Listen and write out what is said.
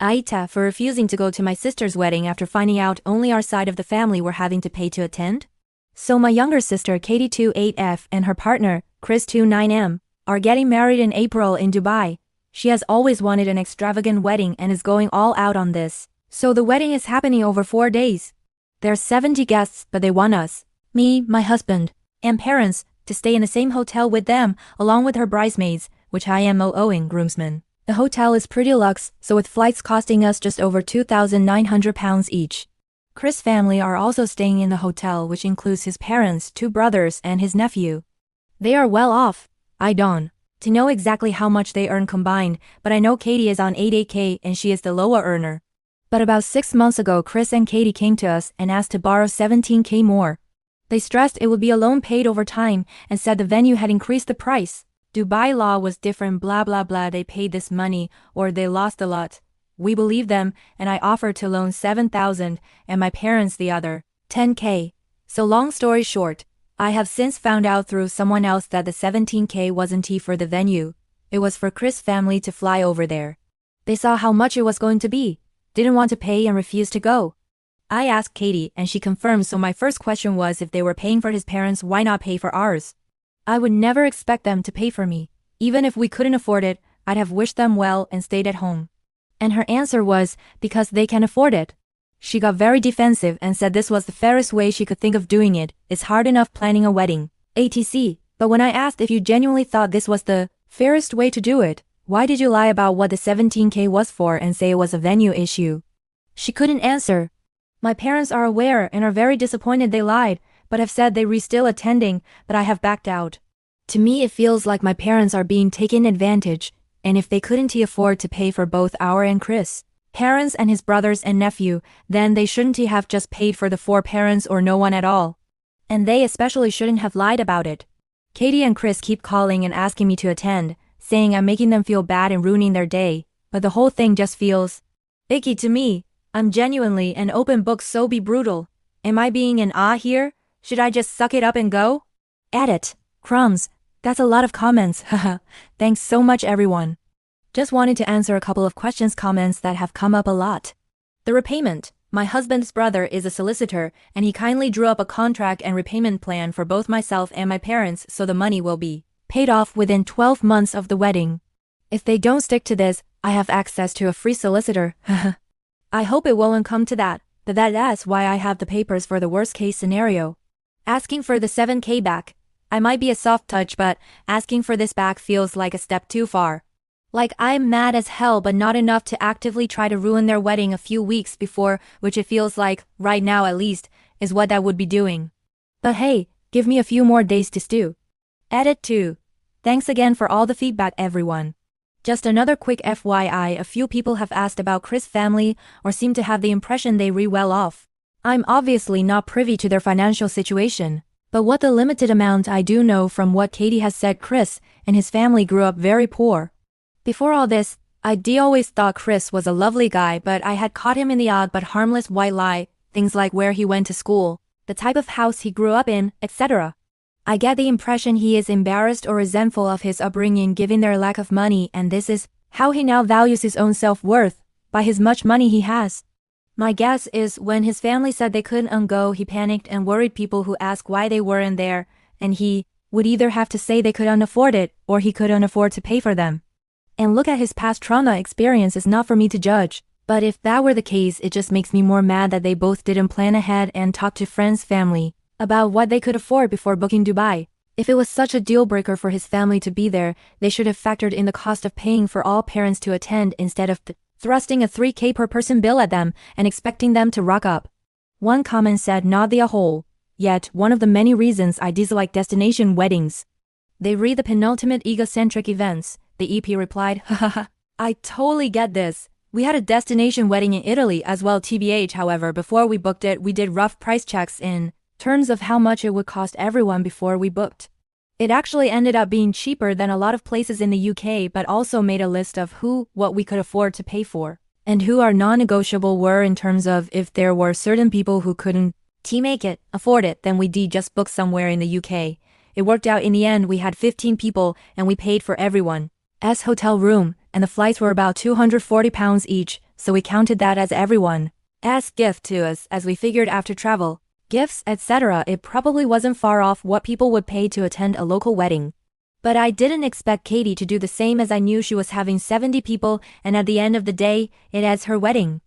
AITA for refusing to go to my sister's wedding after finding out only our side of the family were having to pay to attend? So my younger sister Katie 28F and her partner, Chris 29M, are getting married in April in Dubai. She has always wanted an extravagant wedding and is going all out on this. So the wedding is happening over 4 days. There are 70 guests, but they want us, me, my husband, and parents, to stay in the same hotel with them, along with her bridesmaids, which I am owing groomsmen. The hotel is pretty luxe, so with flights costing us just over £2,900 each. Chris' family are also staying in the hotel, which includes his parents, 2 brothers, and his nephew. They are well off. I don't to know exactly how much they earn combined, but I know Katie is on 88K and she is the lower earner. But about 6 months ago, Chris and Katie came to us and asked to borrow 17K more. They stressed it would be a loan paid over time and said the venue had increased the price. Dubai law was different, blah blah blah, they paid this money or they lost a lot. We believed them and I offered to loan 7,000 and my parents the other 10K. So long story short, I have since found out through someone else that the 17K wasn't for the venue. It was for Chris' family to fly over there. They saw how much it was going to be, didn't want to pay and refused to go. I asked Katie and she confirmed, so my first question was if they were paying for his parents, why not pay for ours? I would never expect them to pay for me. Even if we couldn't afford it, I'd have wished them well and stayed at home. And her answer was, because they can afford it. She got very defensive and said this was the fairest way she could think of doing it. It's hard enough planning a wedding, etc. But when I asked if you genuinely thought this was the fairest way to do it, why did you lie about what the 17K was for and say it was a venue issue? She couldn't answer. My parents are aware and are very disappointed they lied, but have said they were still attending, but I have backed out. To me it feels like my parents are being taken advantage, and if they couldn't afford to pay for both our and Chris' parents and his brothers and nephew, then they shouldn't have just paid for the 4 parents or no one at all. And they especially shouldn't have lied about it. Katie and Chris keep calling and asking me to attend, saying I'm making them feel bad and ruining their day, but the whole thing just feels icky to me. I'm genuinely an open book, so be brutal. Am I being an here? Should I just suck it up and go? Edit. Crumbs. That's a lot of comments, haha. Thanks so much everyone. Just wanted to answer a couple of comments that have come up a lot. The repayment. My husband's brother is a solicitor and he kindly drew up a contract and repayment plan for both myself and my parents, so the money will be paid off within 12 months of the wedding. If they don't stick to this, I have access to a free solicitor, haha. I hope it won't come to that, but that's why I have the papers for the worst case scenario. Asking for the 7K back. I might be a soft touch, but asking for this back feels like a step too far. Like I'm mad as hell but not enough to actively try to ruin their wedding a few weeks before, which it feels like, right now at least, is what I would be doing. But hey, give me a few more days to stew. Edit 2. Thanks again for all the feedback everyone. Just another quick FYI, a few people have asked about Chris' family or seem to have the impression they re well off. I'm obviously not privy to their financial situation, but what the limited amount I do know from what Katie has said, Chris and his family grew up very poor. Before all this, I always thought Chris was a lovely guy, but I had caught him in the odd but harmless white lie, things like where he went to school, the type of house he grew up in, etc. I get the impression he is embarrassed or resentful of his upbringing given their lack of money, and this is how he now values his own self-worth, by his much money he has. My guess is when his family said they couldn't go, he panicked and worried people who asked why they weren't there, and he would either have to say they couldn't afford it or he couldn't afford to pay for them. And look at his past trauma experience, is not for me to judge, but if that were the case, it just makes me more mad that they both didn't plan ahead and talk to friends' family about what they could afford before booking Dubai. If it was such a deal breaker for his family to be there, they should have factored in the cost of paying for all parents to attend instead of thrusting a 3K per person bill at them and expecting them to rock up. One comment said, not the whole, yet one of the many reasons I dislike destination weddings. They read the penultimate egocentric events. The EP replied, hahaha, I totally get this. We had a destination wedding in Italy as well, TBH. However, before we booked it, we did rough price checks in terms of how much it would cost everyone before we booked. It actually ended up being cheaper than a lot of places in the UK, but also made a list of what we could afford to pay for, and who our non-negotiable were in terms of if there were certain people who couldn't afford it, then we just book somewhere in the UK. It worked out in the end. We had 15 people and we paid for everyone's hotel room, and the flights were about £240 each, so we counted that as everyone's gift to us, as we figured after travel, gifts, etc., it probably wasn't far off what people would pay to attend a local wedding. But I didn't expect Katie to do the same, as I knew she was having 70 people and at the end of the day, it is her wedding.